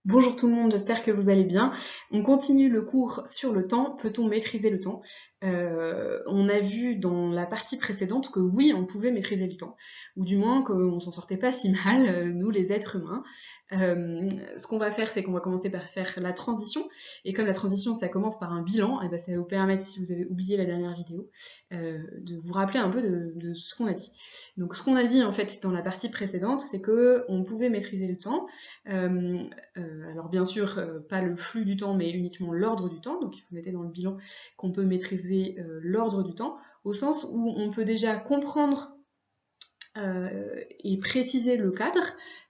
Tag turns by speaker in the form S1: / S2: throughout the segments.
S1: Bonjour tout le monde, j'espère que vous allez bien. On continue le cours sur le temps. Peut-on maîtriser le temps? On a vu dans la partie précédente que oui, on pouvait maîtriser le temps, ou du moins qu'on s'en sortait pas si mal, nous les êtres humains. Ce qu'on va faire, c'est qu'on va commencer par faire la transition, et comme la transition, ça commence par un bilan, et ben ça va vous permettre, si vous avez oublié la dernière vidéo, de vous rappeler un peu de ce qu'on a dit. Donc ce qu'on a dit en fait dans la partie précédente, c'est que on pouvait maîtriser le temps. Euh, alors bien sûr, pas le flux du temps, mais uniquement l'ordre du temps. Donc il faut noter dans le bilan qu'on peut maîtriser l'ordre du temps, au sens où on peut déjà comprendre et préciser le cadre.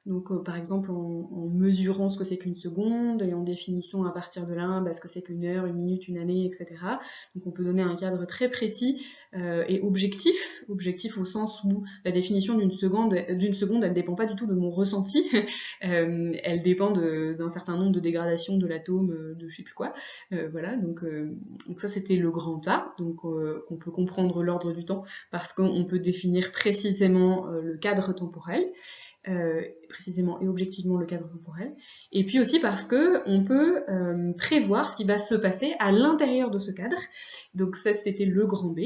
S1: Donc par exemple en mesurant ce que c'est qu'une seconde et en définissant à partir de là ce que c'est qu'une heure, une minute, une année, etc. Donc on peut donner un cadre très précis et objectif au sens où la définition d'une seconde, elle dépend pas du tout de mon ressenti, elle dépend d'un certain nombre de dégradations de l'atome, de je sais plus quoi. Voilà, donc ça c'était le grand A, donc on peut comprendre l'ordre du temps parce qu'on peut définir précisément le cadre temporel, précisément et objectivement le cadre temporel, et puis aussi parce que on peut prévoir ce qui va se passer à l'intérieur de ce cadre. Donc ça c'était le grand B.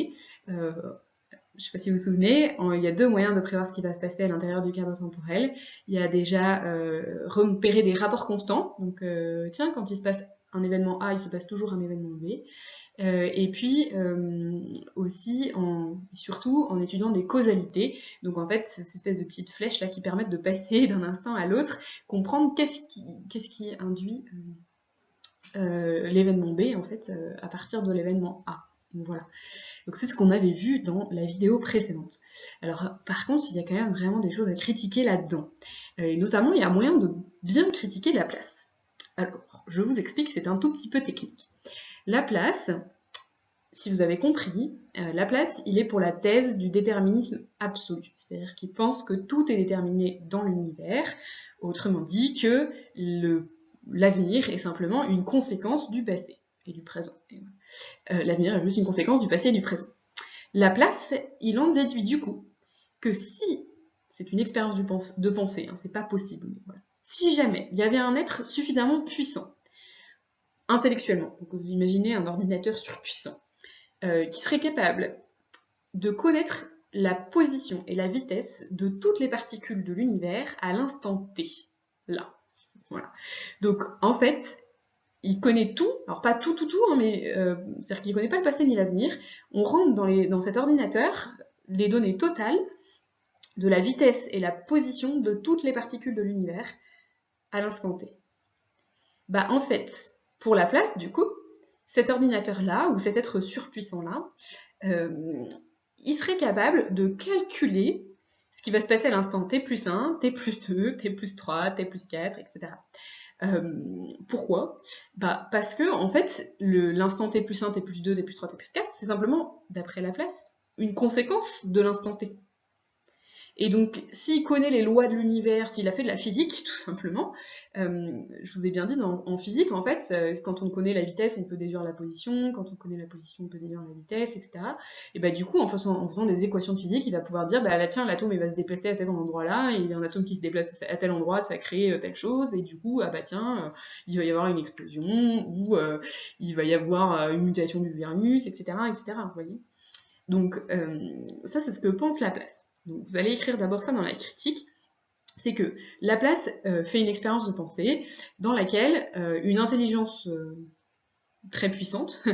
S1: Je ne sais pas si vous vous souvenez, il y a deux moyens de prévoir ce qui va se passer à l'intérieur du cadre temporel. Il y a déjà repérer des rapports constants. Donc tiens, quand il se passe un événement A, il se passe toujours un événement B. Et puis aussi, surtout en étudiant des causalités. Donc en fait, ces espèces de petites flèches là qui permettent de passer d'un instant à l'autre, comprendre qu'est-ce qui induit l'événement B en fait à partir de l'événement A. Donc voilà. Donc c'est ce qu'on avait vu dans la vidéo précédente. Alors par contre, il y a quand même vraiment des choses à critiquer là-dedans. Et notamment, il y a moyen de bien critiquer la place. Alors, je vous explique, c'est un tout petit peu technique. La place, si vous avez compris, Laplace, il est pour la thèse du déterminisme absolu, c'est-à-dire qu'il pense que tout est déterminé dans l'univers, autrement dit que l'avenir est simplement une conséquence du passé et du présent. L'avenir est juste une conséquence du passé et du présent. Laplace, il en déduit du coup que si, c'est une expérience de pensée, hein, c'est pas possible, voilà. Si jamais il y avait un être suffisamment puissant, intellectuellement, donc vous imaginez un ordinateur surpuissant, qui serait capable de connaître la position et la vitesse de toutes les particules de l'univers à l'instant T. Là. Voilà. Donc, en fait, il connaît tout, alors pas tout, hein, mais c'est-à-dire qu'il connaît pas le passé ni l'avenir. On rentre dans cet ordinateur les données totales de la vitesse et la position de toutes les particules de l'univers à l'instant T. Bah, en fait, pour Laplace, du coup, cet ordinateur-là, ou cet être surpuissant-là, il serait capable de calculer ce qui va se passer à l'instant t plus 1, t plus 2, t plus 3, t plus 4, etc. Pourquoi? Bah, parce que, en fait, l'instant t plus 1, t plus 2, t plus 3, t plus 4, c'est simplement, d'après Laplace, une conséquence de l'instant t. Et donc, s'il connaît les lois de l'univers, s'il a fait de la physique, tout simplement, je vous ai bien dit, en physique, en fait, quand on connaît la vitesse, on peut déduire la position, quand on connaît la position, on peut déduire la vitesse, etc. Et bah du coup, en faisant des équations de physique, il va pouvoir dire, bah là, tiens, l'atome, il va se déplacer à tel endroit-là, et il y a un atome qui se déplace à tel endroit, ça crée telle chose, et du coup, ah bah tiens, il va y avoir une explosion, ou il va y avoir une mutation du virus, etc., etc., vous voyez. Donc, ça, c'est ce que pense Laplace. Donc, vous allez écrire d'abord ça dans la critique, c'est que Laplace fait une expérience de pensée dans laquelle une intelligence très puissante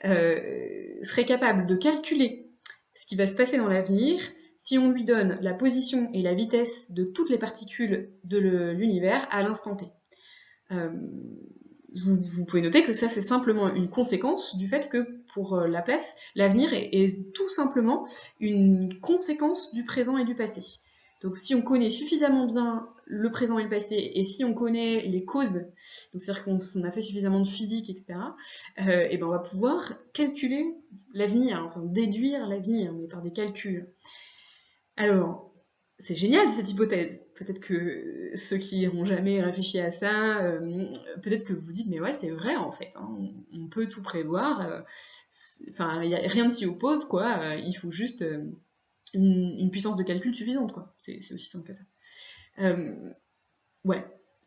S1: serait capable de calculer ce qui va se passer dans l'avenir si on lui donne la position et la vitesse de toutes les particules de l'univers à l'instant T. Vous pouvez noter que ça, c'est simplement une conséquence du fait que, pour Laplace, l'avenir est tout simplement une conséquence du présent et du passé. Donc si on connaît suffisamment bien le présent et le passé, et si on connaît les causes, c'est-à-dire qu'on a fait suffisamment de physique, etc., et ben on va pouvoir calculer l'avenir, enfin déduire l'avenir, mais par des calculs. Alors, c'est génial cette hypothèse. Peut-être que ceux qui n'ont jamais réfléchi à ça, peut-être que vous vous dites, mais ouais, c'est vrai en fait, hein, on peut tout prévoir, enfin, rien ne s'y oppose, quoi, il faut juste une puissance de calcul suffisante, quoi. C'est aussi simple que ça. Ouais,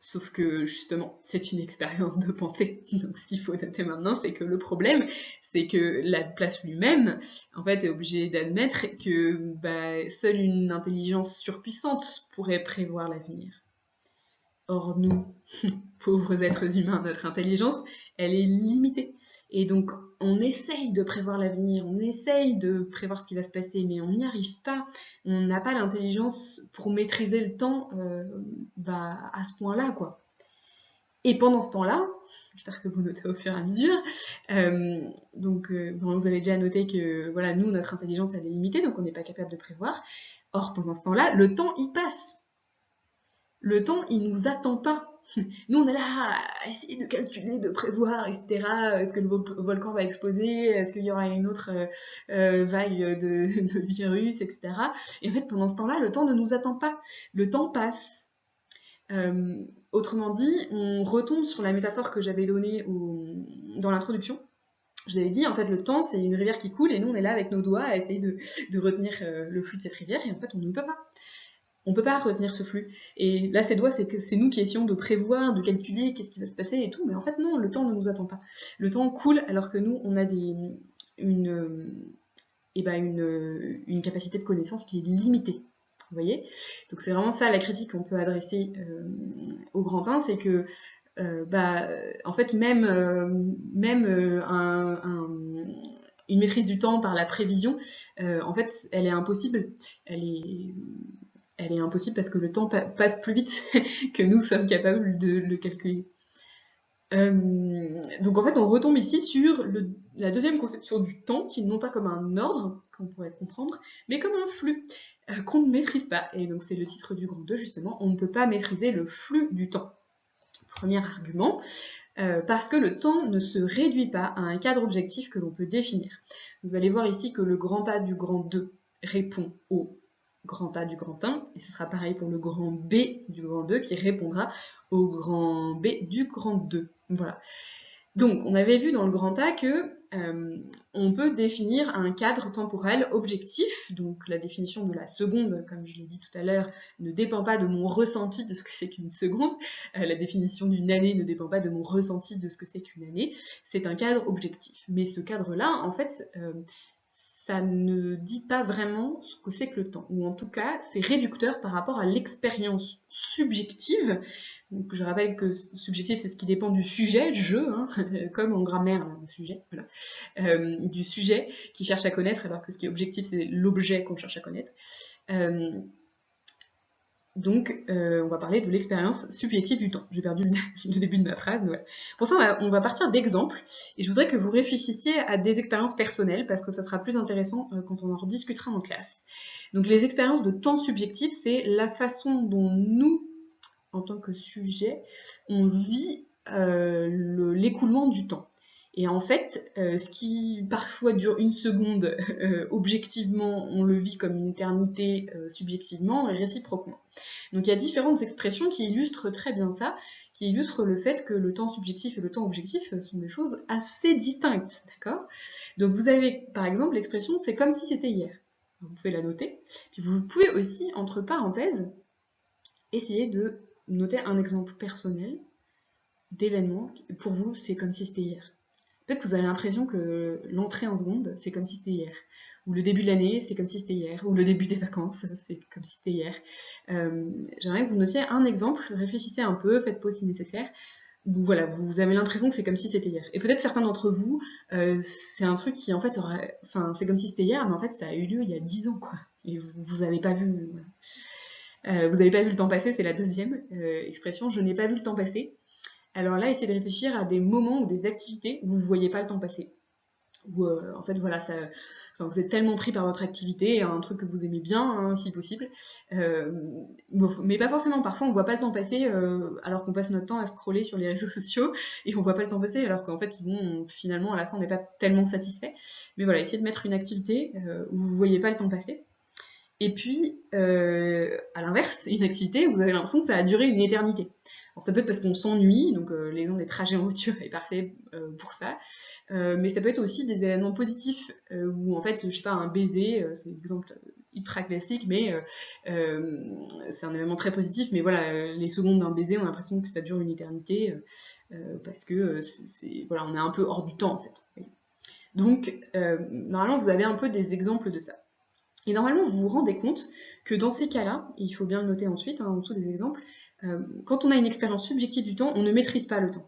S1: Sauf que justement, c'est une expérience de pensée. Donc ce qu'il faut noter maintenant, c'est que le problème, c'est que Laplace lui-même, en fait, est obligé d'admettre que seule une intelligence surpuissante pourrait prévoir l'avenir. Or nous, pauvres êtres humains, notre intelligence, elle est limitée. Et donc, on essaye de prévoir l'avenir, on essaye de prévoir ce qui va se passer, mais on n'y arrive pas. On n'a pas l'intelligence pour maîtriser le temps à ce point-là, quoi. Et pendant ce temps-là, j'espère que vous notez au fur et à mesure, vous avez déjà noté que voilà, nous, notre intelligence, elle est limitée, donc on n'est pas capable de prévoir. Or, pendant ce temps-là, le temps, il passe. Le temps, il nous attend pas. Nous, on est là à essayer de calculer, de prévoir, etc. Est-ce que le volcan va exploser? Est-ce qu'il y aura une autre vague de virus, etc. Et en fait, pendant ce temps-là, le temps ne nous attend pas. Le temps passe. Autrement dit, on retombe sur la métaphore que j'avais donnée dans l'introduction. Je vous avais dit, en fait, le temps, c'est une rivière qui coule, et nous, on est là avec nos doigts à essayer de retenir le flux de cette rivière, et en fait, on ne peut pas. On peut pas retenir ce flux. Et là, ces doigts, c'est nous qui essayons de prévoir, de calculer qu'est-ce qui va se passer et tout, mais en fait, non, le temps ne nous attend pas. Le temps coule alors que nous, on a une capacité de connaissance qui est limitée. Vous voyez? Donc c'est vraiment ça la critique qu'on peut adresser au grand 1, c'est que en fait, même une maîtrise du temps par la prévision, en fait, elle est impossible. Elle est impossible parce que le temps passe plus vite que nous sommes capables de le calculer. Donc en fait, on retombe ici sur la deuxième conception du temps, qui non pas comme un ordre, qu'on pourrait comprendre, mais comme un flux qu'on ne maîtrise pas. Et donc c'est le titre du grand 2, justement, on ne peut pas maîtriser le flux du temps. Premier argument, parce que le temps ne se réduit pas à un cadre objectif que l'on peut définir. Vous allez voir ici que le grand A du grand 2 répond au grand A du grand 1, et ce sera pareil pour le grand B du grand 2 qui répondra au grand B du grand 2. Voilà. Donc, on avait vu dans le grand A que on peut définir un cadre temporel objectif, donc la définition de la seconde, comme je l'ai dit tout à l'heure, ne dépend pas de mon ressenti de ce que c'est qu'une seconde, la définition d'une année ne dépend pas de mon ressenti de ce que c'est qu'une année, c'est un cadre objectif. Mais ce cadre-là, en fait, ça ne dit pas vraiment ce que c'est que le temps, ou en tout cas, c'est réducteur par rapport à l'expérience subjective. Donc, je rappelle que subjectif, c'est ce qui dépend du sujet, comme en grammaire, le sujet, voilà, du sujet qui cherche à connaître, alors que ce qui est objectif, c'est l'objet qu'on cherche à connaître. Donc, on va parler de l'expérience subjective du temps. J'ai perdu le début de ma phrase, mais voilà. Pour ça, on va partir d'exemples, et je voudrais que vous réfléchissiez à des expériences personnelles, parce que ça sera plus intéressant quand on en rediscutera en classe. Donc, les expériences de temps subjectif, c'est la façon dont nous, en tant que sujet, on vit l'écoulement du temps. Et en fait, ce qui parfois dure une seconde, objectivement, on le vit comme une éternité subjectivement et réciproquement. Donc il y a différentes expressions qui illustrent très bien ça, qui illustrent le fait que le temps subjectif et le temps objectif sont des choses assez distinctes, d'accord? Donc vous avez par exemple l'expression « c'est comme si c'était hier ». Vous pouvez la noter, puis vous pouvez aussi, entre parenthèses, essayer de noter un exemple personnel d'événement, pour vous c'est comme si c'était hier. Peut-être que vous avez l'impression que l'entrée en seconde, c'est comme si c'était hier. Ou le début de l'année, c'est comme si c'était hier. Ou le début des vacances, c'est comme si c'était hier. J'aimerais que vous notiez un exemple, réfléchissez un peu, faites pause si nécessaire. Où, voilà, vous avez l'impression que c'est comme si c'était hier. Et peut-être certains d'entre vous, c'est un truc qui en fait c'est comme si c'était hier, mais en fait ça a eu lieu il y a 10 ans, quoi. Et vous n'avez pas vu... Voilà. Vous n'avez pas vu le temps passer, c'est la deuxième expression, je n'ai pas vu le temps passer. Alors là, essayez de réfléchir à des moments ou des activités où vous ne voyez pas le temps passer. Où, en fait, voilà, vous êtes tellement pris par votre activité, un truc que vous aimez bien, hein, si possible. Mais pas forcément, parfois on ne voit pas le temps passer alors qu'on passe notre temps à scroller sur les réseaux sociaux et on ne voit pas le temps passer alors qu'en fait, bon, finalement, à la fin, on n'est pas tellement satisfait. Mais voilà, essayez de mettre une activité où vous ne voyez pas le temps passer. Et puis, à l'inverse, une activité où vous avez l'impression que ça a duré une éternité. Alors, ça peut être parce qu'on s'ennuie, donc l'exemple des trajets en voiture est parfait pour ça, mais ça peut être aussi des événements positifs où en fait, je sais pas, un baiser, c'est l'exemple ultra classique, mais c'est un événement très positif, mais voilà, les secondes d'un baiser, on a l'impression que ça dure une éternité, parce que voilà, on est un peu hors du temps, en fait. Donc, normalement, vous avez un peu des exemples de ça. Et normalement, vous vous rendez compte que dans ces cas-là, et il faut bien le noter ensuite, hein, en dessous des exemples, quand on a une expérience subjective du temps, on ne maîtrise pas le temps.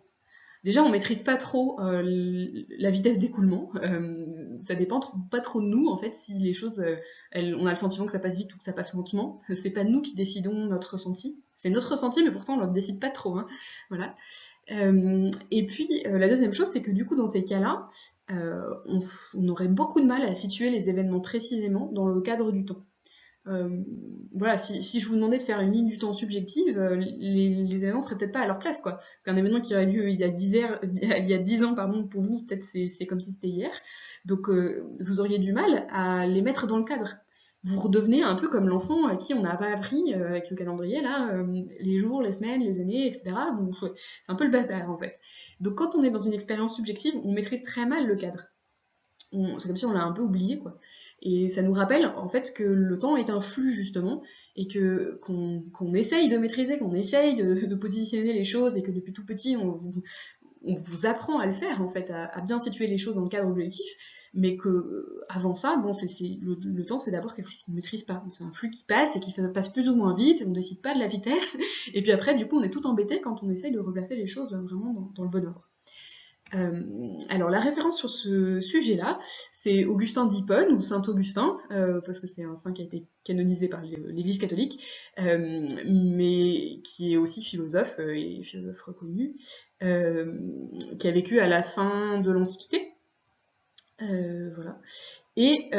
S1: Déjà, on maîtrise pas trop la vitesse d'écoulement. Ça dépend pas trop de nous, en fait, si les choses, on a le sentiment que ça passe vite ou que ça passe lentement. C'est pas nous qui décidons notre ressenti. C'est notre ressenti, mais pourtant on ne le décide pas trop. Hein. Voilà. Et puis, la deuxième chose, c'est que du coup, dans ces cas-là, on aurait beaucoup de mal à situer les événements précisément dans le cadre du temps. Voilà, si je vous demandais de faire une ligne du temps subjective, les événements seraient peut-être pas à leur place, quoi. Parce qu'un événement qui aurait lieu il y a 10 ans, pardon, pour vous, peut-être c'est comme si c'était hier. Donc vous auriez du mal à les mettre dans le cadre. Vous redevenez un peu comme l'enfant à qui on n'a pas appris, avec le calendrier, là, les jours, les semaines, les années, etc. C'est un peu le bazar, en fait. Donc quand on est dans une expérience subjective, on maîtrise très mal le cadre. C'est comme si on l'a un peu oublié, quoi. Et ça nous rappelle, en fait, que le temps est un flux, justement, et qu'on essaye de maîtriser, qu'on essaye de positionner les choses, et que depuis tout petit, on vous apprend à le faire, en fait, à bien situer les choses dans le cadre objectif, mais que avant ça, bon, le temps, c'est d'abord quelque chose qu'on maîtrise pas. C'est un flux qui passe, et qui passe plus ou moins vite, on décide pas de la vitesse, et puis après, du coup, on est tout embêté quand on essaye de replacer les choses vraiment dans le bon ordre. Alors la référence sur ce sujet-là, c'est Augustin d'Hippone, ou Saint Augustin, parce que c'est un saint qui a été canonisé par l'Église catholique, mais qui est aussi philosophe, et philosophe reconnu, qui a vécu à la fin de l'Antiquité. Voilà. Et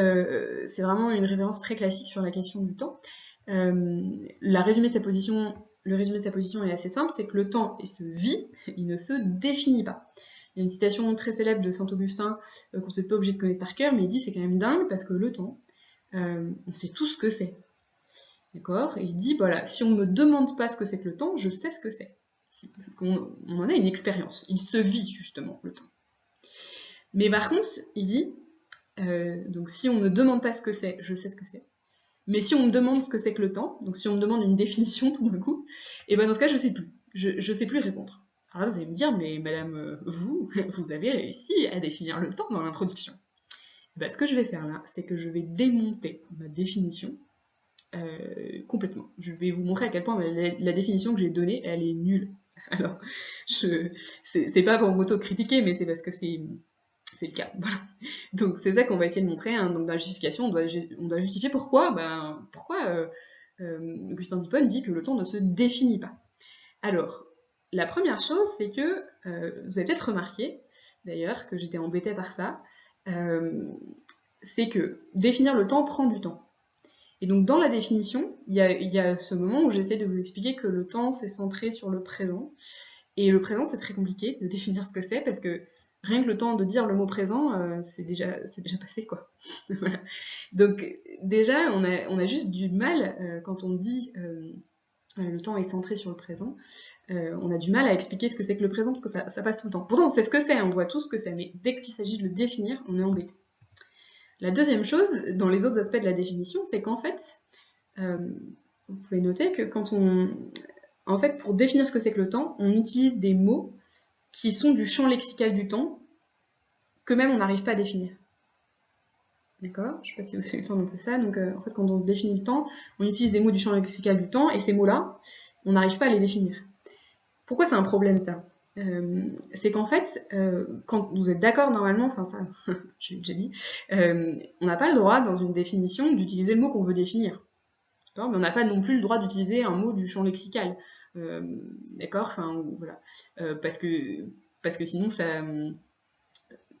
S1: c'est vraiment une référence très classique sur la question du temps. Le résumé de sa position est assez simple, c'est que le temps se vit, il ne se définit pas. Il y a une citation très célèbre de Saint-Augustin qu'on n'est pas obligé de connaître par cœur, mais il dit c'est quand même dingue parce que le temps, on sait tout ce que c'est. D'accord? Et il dit voilà, si on ne me demande pas ce que c'est que le temps, je sais ce que c'est. Parce qu'on en a une expérience. Il se vit justement, le temps. Mais par contre, il dit donc si on ne me demande pas ce que c'est, je sais ce que c'est. Mais si on me demande ce que c'est que le temps, donc si on me demande une définition tout d'un coup, et ben dans ce cas, je sais plus. Je sais plus répondre. Alors là, vous allez me dire, mais madame, vous avez réussi à définir le temps dans l'introduction. Ben, ce que je vais faire là, c'est que je vais démonter ma définition complètement. Je vais vous montrer à quel point la définition que j'ai donnée, elle est nulle. Alors, c'est pas pour m'auto-critiquer, mais c'est parce que c'est le cas. Voilà. Donc c'est ça qu'on va essayer de montrer. Hein. Donc dans la justification, on doit justifier pourquoi. Augustin d'Hippone dit que le temps ne se définit pas. Alors, la première chose, c'est que, vous avez peut-être remarqué, d'ailleurs, que j'étais embêtée par ça, c'est que définir le temps prend du temps. Et donc dans la définition, il y a ce moment où j'essaie de vous expliquer que le temps, c'est centré sur le présent. Et le présent, c'est très compliqué de définir ce que c'est, parce que rien que le temps de dire le mot présent, c'est déjà passé, quoi. Voilà. Donc déjà, on a juste du mal, quand on dit le temps est centré sur le présent, on a du mal à expliquer ce que c'est que le présent, parce que ça passe tout le temps. Pourtant, on sait ce que c'est, on voit tout ce que c'est, mais dès qu'il s'agit de le définir, on est embêté. La deuxième chose, dans les autres aspects de la définition, c'est qu'en fait, vous pouvez noter que en fait, pour définir ce que c'est que le temps, on utilise des mots qui sont du champ lexical du temps, que même on n'arrive pas à définir. D'accord? Je ne sais pas si vous savez le temps, donc c'est ça. Donc en fait, quand on définit le temps, on utilise des mots du champ lexical du temps, et ces mots-là, on n'arrive pas à les définir. Pourquoi c'est un problème, ça? C'est qu'en fait, quand vous êtes d'accord normalement, enfin ça, j'ai déjà dit, on n'a pas le droit, dans une définition, d'utiliser le mot qu'on veut définir. Mais on n'a pas non plus le droit d'utiliser un mot du champ lexical. D'accord? Enfin, voilà. Parce que sinon, ça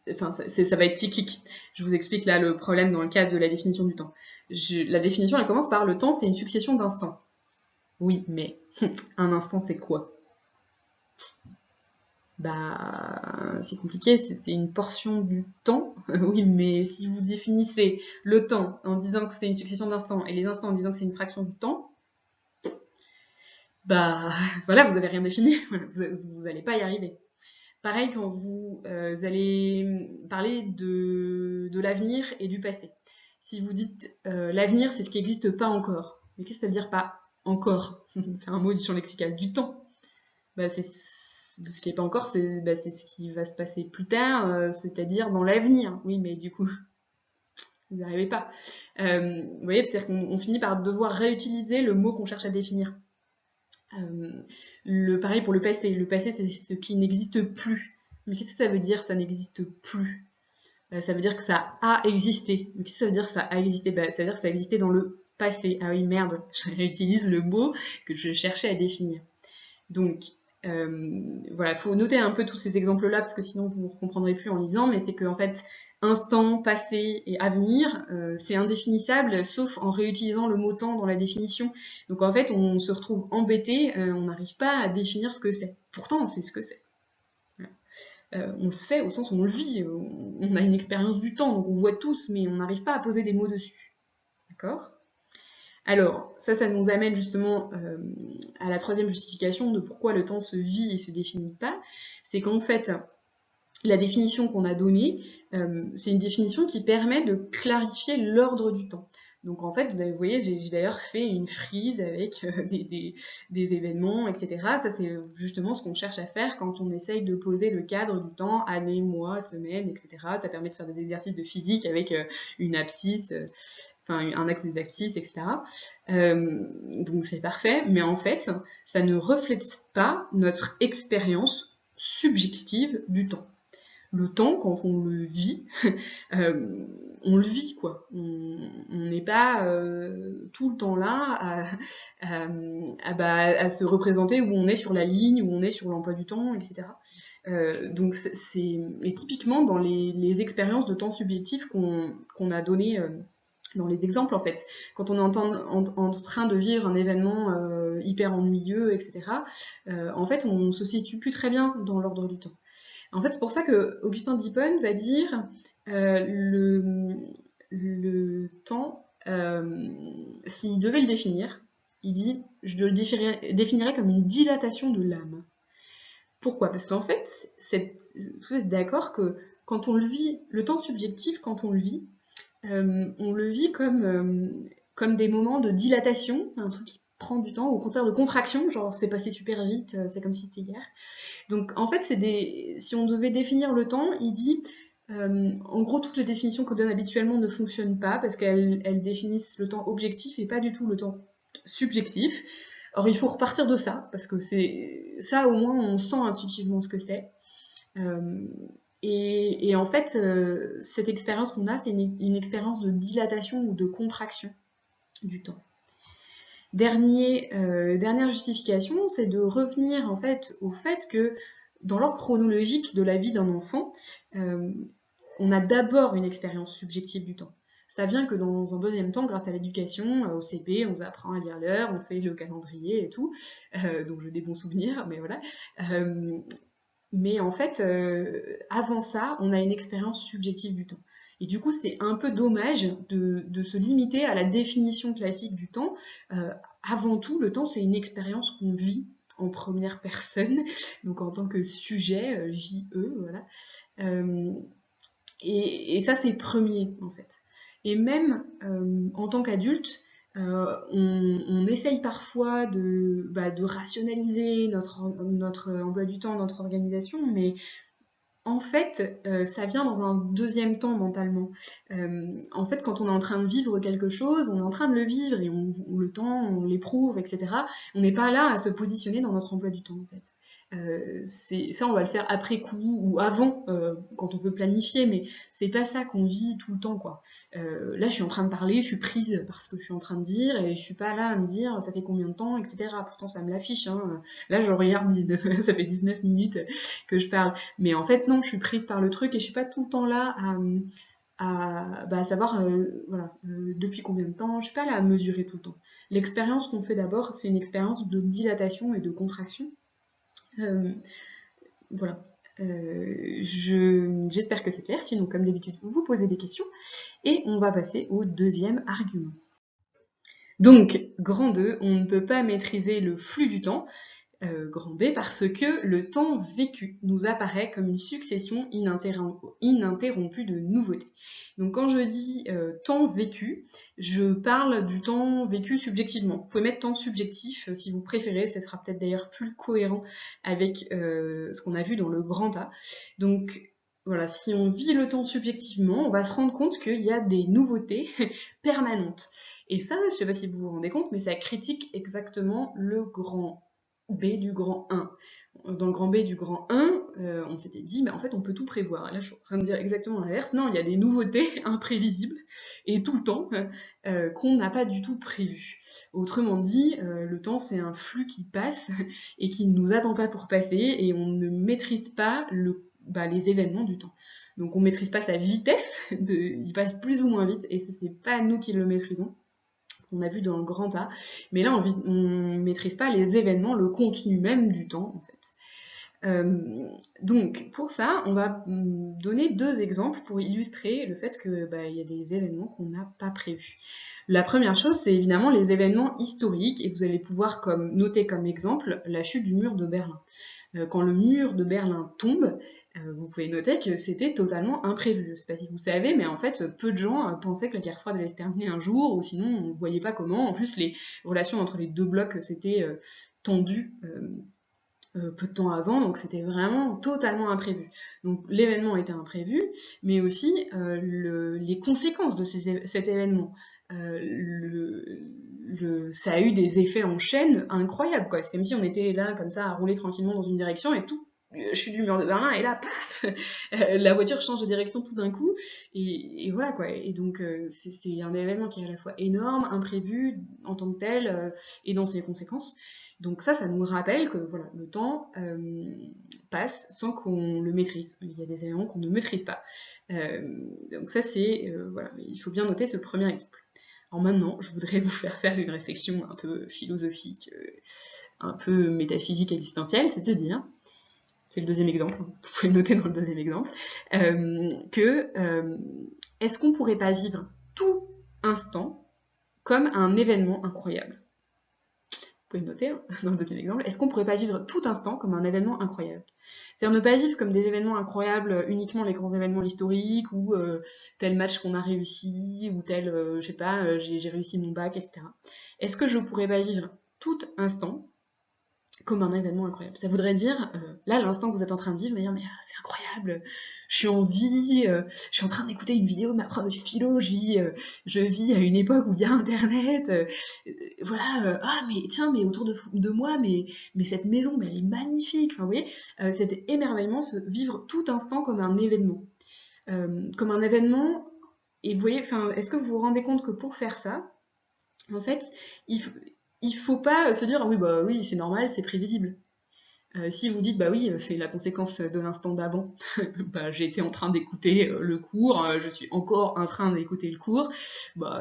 S1: va être cyclique. Je vous explique là le problème dans le cadre de la définition du temps. La définition, elle commence par le temps, c'est une succession d'instants. Oui, mais un instant, c'est quoi? Bah, c'est compliqué, c'est une portion du temps. Oui, mais si vous définissez le temps en disant que c'est une succession d'instants et les instants en disant que c'est une fraction du temps, bah voilà, vous avez rien défini, vous n'allez pas y arriver. Pareil quand vous allez parler de l'avenir et du passé. Si vous dites l'avenir, c'est ce qui n'existe pas encore. Mais qu'est-ce que ça veut dire pas encore? C'est un mot du champ lexical du temps. Bah, c'est ce qui n'est pas encore, c'est ce qui va se passer plus tard, c'est-à-dire dans l'avenir. Oui, mais du coup, vous n'y arrivez pas. Vous voyez, c'est-à-dire qu'on finit par devoir réutiliser le mot qu'on cherche à définir. Pareil pour le passé. Le passé, c'est ce qui n'existe plus. Mais qu'est-ce que ça veut dire, ça n'existe plus? Ça veut dire que ça a existé. Mais qu'est-ce que ça veut dire, ça a existé? Ça veut dire que ça a existé dans le passé. Ah oui, merde, je réutilise le mot que je cherchais à définir. Donc, voilà, il faut noter un peu tous ces exemples-là, parce que sinon vous ne comprendrez plus en lisant, mais c'est qu'en fait, instant, passé et avenir, c'est indéfinissable, sauf en réutilisant le mot temps dans la définition. Donc en fait, on se retrouve embêté, on n'arrive pas à définir ce que c'est. Pourtant, on sait ce que c'est. Voilà. On le sait au sens où on le vit, on a une expérience du temps, donc on voit tous, mais on n'arrive pas à poser des mots dessus. D'accord ? Alors, ça nous amène justement à la troisième justification de pourquoi le temps se vit et se définit pas. C'est qu'en fait, la définition qu'on a donnée, c'est une définition qui permet de clarifier l'ordre du temps. Donc en fait, vous voyez, j'ai d'ailleurs fait une frise avec des événements, etc. Ça, c'est justement ce qu'on cherche à faire quand on essaye de poser le cadre du temps, année, mois, semaine, etc. Ça permet de faire des exercices de physique avec une abscisse, enfin un axe des abscisses, etc. Donc c'est parfait, mais en fait, ça ne reflète pas notre expérience subjective du temps. Le temps, quand on le vit, on le vit, quoi. On n'est pas tout le temps là à se représenter où on est sur la ligne, où on est sur l'emploi du temps, etc. Donc et typiquement dans les expériences de temps subjectif qu'on a données dans les exemples, en fait, quand on est en train de vivre un événement hyper ennuyeux, etc., en fait, on se situe plus très bien dans l'ordre du temps. En fait, c'est pour ça que Augustin d'Hippone va dire le temps, s'il devait le définir, il dit « je le définirais comme une dilatation de l'âme ». Pourquoi? Parce qu'en fait, vous êtes d'accord que quand on le vit, le temps subjectif, quand on le vit comme des moments de dilatation, un truc qui prend du temps, au contraire de contraction, genre c'est passé super vite, c'est comme si c'était hier. Donc en fait, si on devait définir le temps, il dit, en gros, toutes les définitions qu'on donne habituellement ne fonctionnent pas parce qu'elles définissent le temps objectif et pas du tout le temps subjectif. Or, il faut repartir de ça, parce que c'est ça, au moins, on sent intuitivement ce que c'est. Et en fait, cette expérience qu'on a, c'est une expérience de dilatation ou de contraction du temps. Dernière justification, c'est de revenir en fait au fait que dans l'ordre chronologique de la vie d'un enfant, on a d'abord une expérience subjective du temps. Ça vient que dans un deuxième temps, grâce à l'éducation, au CP, on nous apprend à lire l'heure, on fait le calendrier et tout, donc j'ai des bons souvenirs, mais voilà. Mais en fait, avant ça, on a une expérience subjective du temps. Et du coup, c'est un peu dommage de se limiter à la définition classique du temps. Avant tout, le temps, c'est une expérience qu'on vit en première personne, donc en tant que sujet, J-E, voilà. Et ça, c'est premier, en fait. Et même en tant qu'adulte, on essaye parfois de rationaliser notre emploi du temps, notre organisation, mais en fait, ça vient dans un deuxième temps mentalement. En fait, quand on est en train de vivre quelque chose, on est en train de le vivre et le temps, on l'éprouve, etc. On n'est pas là à se positionner dans notre emploi du temps, en fait. Ça, on va le faire après coup ou avant, quand on veut planifier, mais c'est pas ça qu'on vit tout le temps, quoi. Là, je suis en train de parler, je suis prise par ce que je suis en train de dire, et je suis pas là à me dire ça fait combien de temps, etc. Pourtant, ça me l'affiche, hein. Là, je regarde 19, ça fait 19 minutes que je parle. Mais en fait, non, je suis prise par le truc et je suis pas tout le temps là à savoir voilà, depuis combien de temps, je suis pas là à mesurer tout le temps. L'expérience qu'on fait d'abord, c'est une expérience de dilatation et de contraction. Voilà. J'espère que c'est clair, sinon comme d'habitude, vous posez des questions. Et on va passer au deuxième argument. Donc, grand 2, on ne peut pas maîtriser le flux du temps. grand B, parce que le temps vécu nous apparaît comme une succession ininterrompue de nouveautés. Donc quand je dis temps vécu, je parle du temps vécu subjectivement. Vous pouvez mettre temps subjectif si vous préférez, ça sera peut-être d'ailleurs plus cohérent avec ce qu'on a vu dans le grand A. Donc voilà, si on vit le temps subjectivement, on va se rendre compte qu'il y a des nouveautés permanentes. Et ça, je ne sais pas si vous vous rendez compte, mais ça critique exactement le grand B du grand 1. Dans le grand B du grand 1, on s'était dit, mais en fait, on peut tout prévoir. Là, je suis en train de dire exactement l'inverse. Non, il y a des nouveautés imprévisibles, et tout le temps, qu'on n'a pas du tout prévu. Autrement dit, le temps, c'est un flux qui passe, et qui ne nous attend pas pour passer, et on ne maîtrise pas les événements du temps. Donc on ne maîtrise pas sa vitesse, il passe plus ou moins vite, et c'est pas nous qui le maîtrisons. On a vu dans le grand A, mais là on ne maîtrise pas les événements, le contenu même du temps en fait. Donc pour ça, on va donner 2 exemples pour illustrer le fait que y a des événements qu'on n'a pas prévus. La première chose, c'est évidemment les événements historiques, et vous allez pouvoir noter comme exemple la chute du mur de Berlin. Quand le mur de Berlin tombe, vous pouvez noter que c'était totalement imprévu. Je ne sais pas si vous savez, mais en fait, peu de gens pensaient que la guerre froide allait se terminer un jour, ou sinon on ne voyait pas comment. En plus, les relations entre les 2 blocs s'étaient tendues peu de temps avant, donc c'était vraiment totalement imprévu. Donc l'événement était imprévu, mais aussi les conséquences de cet événement. Ça a eu des effets en chaîne incroyables, quoi. C'est comme si on était là, comme ça, à rouler tranquillement dans une direction, et tout, chute du mur de Berlin, et là, paf, la voiture change de direction tout d'un coup, et voilà, quoi. Et donc, c'est un événement qui est à la fois énorme, imprévu en tant que tel, et dans ses conséquences. Donc ça nous rappelle que voilà, le temps passe sans qu'on le maîtrise. Il y a des éléments qu'on ne maîtrise pas. Donc ça, voilà, il faut bien noter ce premier exemple. Alors maintenant, je voudrais vous faire une réflexion un peu philosophique, un peu métaphysique existentielle, c'est de se dire, c'est le deuxième exemple, vous pouvez le noter dans le deuxième exemple, est-ce qu'on pourrait pas vivre tout instant comme un événement incroyable ? Vous pouvez le noter dans le deuxième exemple, est-ce qu'on pourrait pas vivre tout instant comme un événement incroyable ? C'est-à-dire ne pas vivre comme des événements incroyables, uniquement les grands événements historiques, ou tel match qu'on a réussi, ou tel, je sais pas, j'ai réussi mon bac, etc. Est-ce que je pourrais pas vivre tout instant comme un événement incroyable? Ça voudrait dire, là, l'instant que vous êtes en train de vivre, mais c'est incroyable, je suis en vie, je suis en train d'écouter une vidéo de ma prof de philo, je vis à une époque où il y a internet, voilà, mais tiens, mais autour de moi, mais cette maison, elle est magnifique, enfin vous voyez, cet émerveillement, vivre tout instant comme un événement. Et vous voyez, est-ce que vous vous rendez compte que pour faire ça, en fait, il faut pas se dire, ah oui, c'est normal, c'est prévisible. Si vous dites, bah oui, c'est la conséquence de l'instant d'avant, j'ai été en train d'écouter le cours, je suis encore en train d'écouter le cours,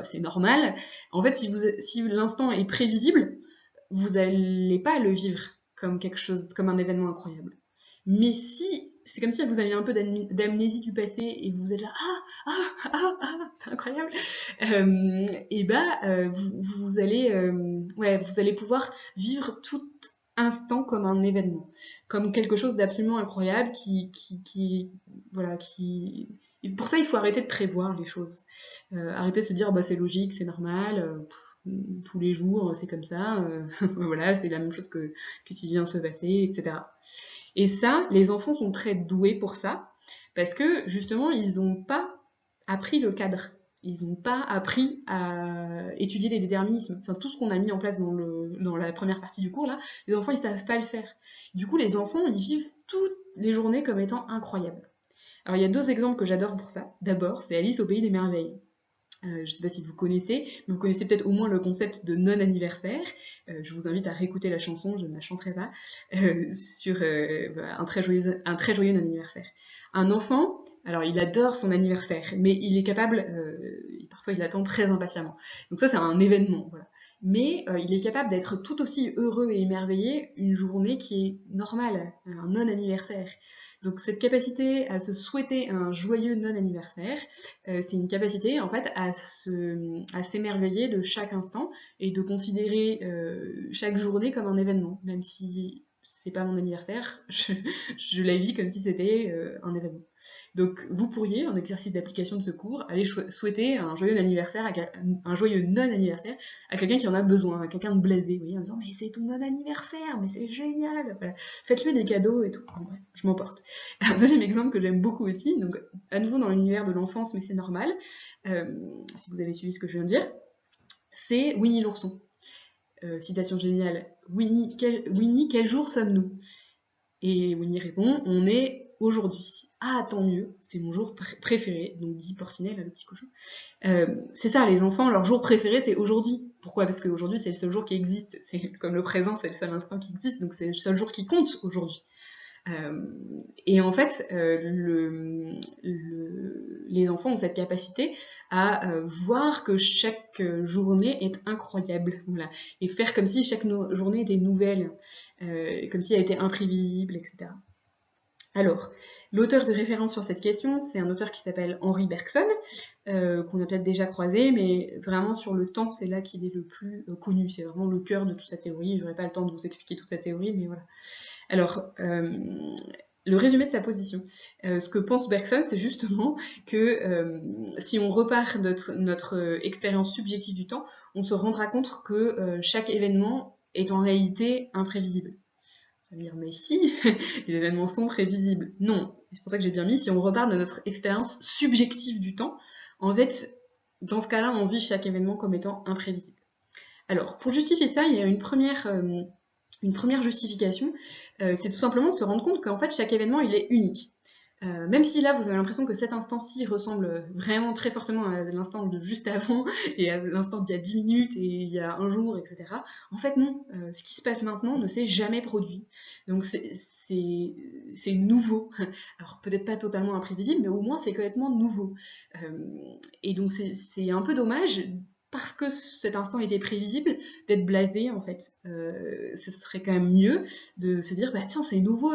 S1: c'est normal. En fait, si l'instant est prévisible, vous n'allez pas le vivre comme quelque chose, comme un événement incroyable. Mais si, c'est comme si vous aviez un peu d'amnésie du passé et vous êtes là, c'est incroyable, vous allez pouvoir vivre tout instant comme un événement, comme quelque chose d'absolument incroyable et pour ça, il faut arrêter de prévoir les choses. Arrêter de se dire, c'est logique, c'est normal, tous les jours, c'est comme ça, voilà, c'est la même chose que s'il vient de se passer, etc. Et ça, les enfants sont très doués pour ça, parce que justement, ils n'ont pas appris le cadre. Ils n'ont pas appris à étudier les déterminismes. Enfin, tout ce qu'on a mis en place dans la première partie du cours, là, les enfants, ils savent pas le faire. Du coup, les enfants, ils vivent toutes les journées comme étant incroyables. Alors, il y a 2 exemples que j'adore pour ça. D'abord, c'est Alice au pays des merveilles. Je sais pas si vous connaissez, mais vous connaissez peut-être au moins le concept de non-anniversaire. Je vous invite à réécouter la chanson, je ne la chanterai pas, sur un très joyeux non-anniversaire. Un enfant, alors il adore son anniversaire, mais il est capable, parfois il attend très impatiemment. Donc ça c'est un événement, voilà. Mais il est capable d'être tout aussi heureux et émerveillé une journée qui est normale, un non-anniversaire. Donc cette capacité à se souhaiter un joyeux non-anniversaire, c'est une capacité en fait à s'émerveiller de chaque instant et de considérer chaque journée comme un événement, même si c'est pas mon anniversaire, je la vis comme si c'était un événement. Donc vous pourriez, en exercice d'application de ce cours, aller souhaiter un joyeux anniversaire, un joyeux non-anniversaire à quelqu'un qui en a besoin, à quelqu'un de blasé, vous voyez, en disant mais c'est ton non-anniversaire, mais c'est génial, voilà. Faites-lui des cadeaux et tout. Bon, bref, je m'emporte. Un deuxième exemple que j'aime beaucoup aussi, donc à nouveau dans l'univers de l'enfance, mais c'est normal, si vous avez suivi ce que je viens de dire, c'est Winnie l'ourson. Citation géniale, Winnie, quel jour sommes-nous? Et Winnie répond, on est aujourd'hui. Ah, tant mieux, c'est mon jour préféré, donc dit Porcinet, là, le petit cochon. C'est ça, les enfants, leur jour préféré, c'est aujourd'hui. Pourquoi? Parce qu'aujourd'hui, c'est le seul jour qui existe. C'est comme le présent, c'est le seul instant qui existe, donc c'est le seul jour qui compte aujourd'hui. Et en fait, les enfants ont cette capacité à voir que chaque journée est incroyable, voilà, et faire comme si chaque journée était nouvelle, comme si elle était imprévisible, etc. Alors, l'auteur de référence sur cette question, c'est un auteur qui s'appelle Henri Bergson, qu'on a peut-être déjà croisé, mais vraiment sur le temps, c'est là qu'il est le plus connu, c'est vraiment le cœur de toute sa théorie. J'aurai pas le temps de vous expliquer toute sa théorie, mais voilà. Alors, le résumé de sa position. Ce que pense Bergson, c'est justement que si on repart de notre expérience subjective du temps, on se rendra compte que chaque événement est en réalité imprévisible. Ça veut dire, mais si, les événements sont prévisibles. Non, c'est pour ça que j'ai bien mis, si on repart de notre expérience subjective du temps, en fait, dans ce cas-là, on vit chaque événement comme étant imprévisible. Alors, pour justifier ça, il y a une première justification, c'est tout simplement de se rendre compte qu'en fait chaque événement il est unique. Même si là vous avez l'impression que cet instant-ci ressemble vraiment très fortement à l'instant de juste avant et à l'instant d'il y a 10 minutes et il y a un jour, etc. En fait non, ce qui se passe maintenant ne s'est jamais produit. Donc c'est nouveau. Alors peut-être pas totalement imprévisible, mais au moins c'est complètement nouveau. Et donc c'est un peu dommage, parce que cet instant était prévisible, d'être blasé en fait. Ce serait quand même mieux de se dire, bah tiens, c'est nouveau,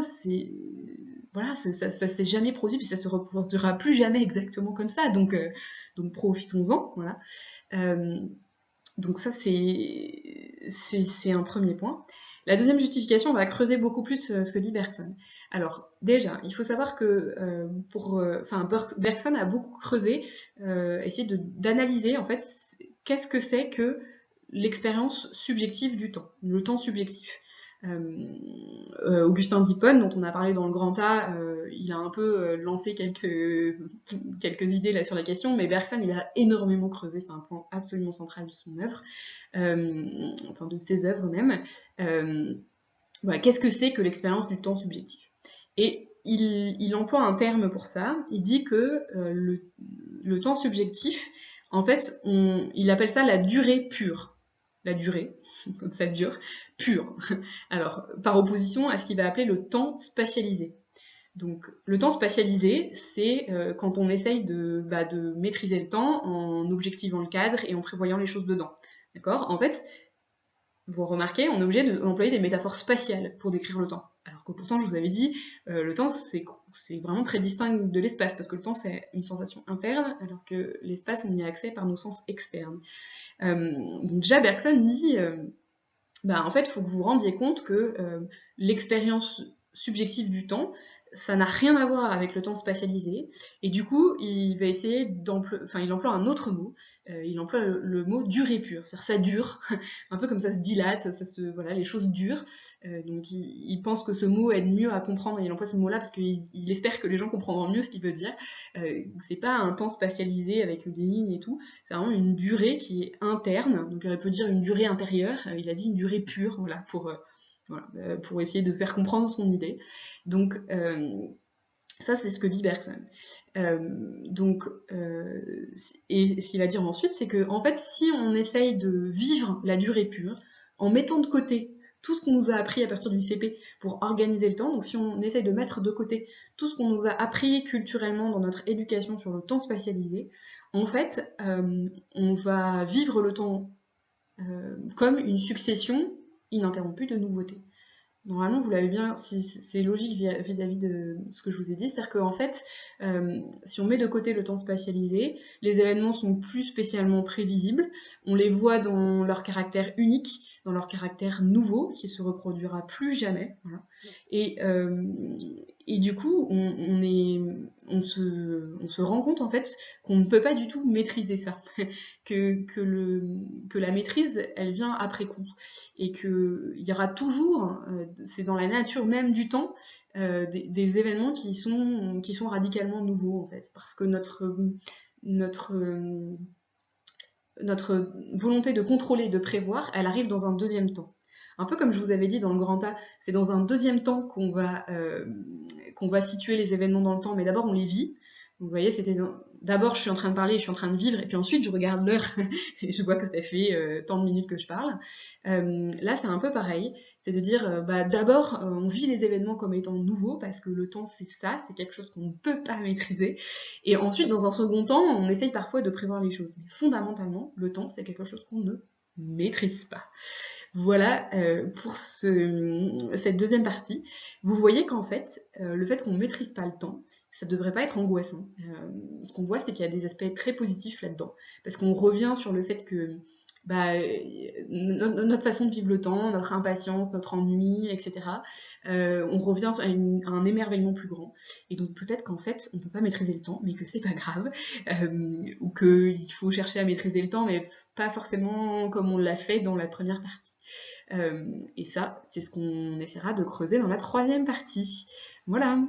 S1: voilà, ça s'est jamais produit, puis ça se reproduira plus jamais exactement comme ça, donc profitons-en, voilà. Donc ça, c'est un premier point. La deuxième justification, on va creuser beaucoup plus ce que dit Bergson. Alors, déjà, il faut savoir que Bergson a beaucoup creusé, essayé d'analyser, en fait, qu'est-ce que c'est que l'expérience subjective du temps, le temps subjectif. Augustin d'Hippone, dont on a parlé dans le Grand A, il a un peu lancé quelques idées là sur la question, mais Bergson il a énormément creusé, c'est un point absolument central de son œuvre, enfin de ses œuvres même. Voilà, qu'est-ce que c'est que l'expérience du temps subjectif? Et il emploie un terme pour ça, il dit que le temps subjectif, en fait, il appelle ça la durée pure. La durée, comme ça dure, pure. Alors, par opposition à ce qu'il va appeler le temps spatialisé. Donc, le temps spatialisé, c'est quand on essaye de maîtriser le temps en objectivant le cadre et en prévoyant les choses dedans. D'accord? En fait, vous remarquez, on est obligé d'employer des métaphores spatiales pour décrire le temps. Alors que pourtant, je vous avais dit, le temps, c'est vraiment très distinct de l'espace, parce que le temps, c'est une sensation interne, alors que l'espace, on y a accès par nos sens externes. Donc déjà, Bergson dit, en fait, il faut que vous vous rendiez compte que l'expérience subjective du temps, ça n'a rien à voir avec le temps spatialisé, et du coup, il va essayer il emploie un autre mot, il emploie le mot durée pure, c'est-à-dire ça dure, un peu comme ça se dilate, voilà, les choses durent, donc il pense que ce mot aide mieux à comprendre, et il emploie ce mot-là parce qu'il espère que les gens comprendront mieux ce qu'il veut dire. C'est pas un temps spatialisé avec des lignes et tout, c'est vraiment une durée qui est interne, donc il aurait pu dire une durée intérieure, il a dit une durée pure, voilà, pour essayer de faire comprendre son idée. Donc ça c'est ce que dit Bergson. Et ce qu'il va dire ensuite, c'est que en fait, si on essaye de vivre la durée pure en mettant de côté tout ce qu'on nous a appris à partir du CP pour organiser le temps, donc si on essaye de mettre de côté tout ce qu'on nous a appris culturellement dans notre éducation sur le temps spatialisé, en fait, on va vivre le temps comme une succession ininterrompue de nouveautés. Normalement, vous l'avez bien, c'est logique vis-à-vis de ce que je vous ai dit, c'est-à-dire qu'en fait, si on met de côté le temps spatialisé, les événements sont plus spécialement prévisibles, on les voit dans leur caractère unique, dans leur caractère nouveau, qui se reproduira plus jamais, voilà. Et du coup, on se rend compte en fait qu'on ne peut pas du tout maîtriser ça, que la maîtrise, elle vient après coup et qu'il y aura toujours, c'est dans la nature même du temps, des événements qui sont radicalement nouveaux en fait, parce que notre, notre volonté de contrôler, de prévoir, elle arrive dans un deuxième temps. Un peu comme je vous avais dit dans le grand A, c'est dans un deuxième temps qu'on va situer les événements dans le temps, mais d'abord on les vit. Donc, vous voyez, d'abord je suis en train de parler, je suis en train de vivre, et puis ensuite je regarde l'heure et je vois que ça fait tant de minutes que je parle. Là, c'est un peu pareil, c'est de dire, d'abord on vit les événements comme étant nouveaux, parce que le temps c'est ça, c'est quelque chose qu'on ne peut pas maîtriser. Et ensuite, dans un second temps, on essaye parfois de prévoir les choses. Mais fondamentalement, le temps, c'est quelque chose qu'on ne maîtrise pas. Voilà pour cette deuxième partie. Vous voyez qu'en fait, le fait qu'on ne maîtrise pas le temps, ça ne devrait pas être angoissant. Ce qu'on voit, c'est qu'il y a des aspects très positifs là-dedans. Parce qu'on revient sur le fait que notre façon de vivre le temps, notre impatience, notre ennui, etc. On revient à un émerveillement plus grand. Et donc peut-être qu'en fait, on ne peut pas maîtriser le temps, mais que c'est pas grave, ou qu'il faut chercher à maîtriser le temps, mais pas forcément comme on l'a fait dans la première partie. Et ça, c'est ce qu'on essaiera de creuser dans la troisième partie. Voilà.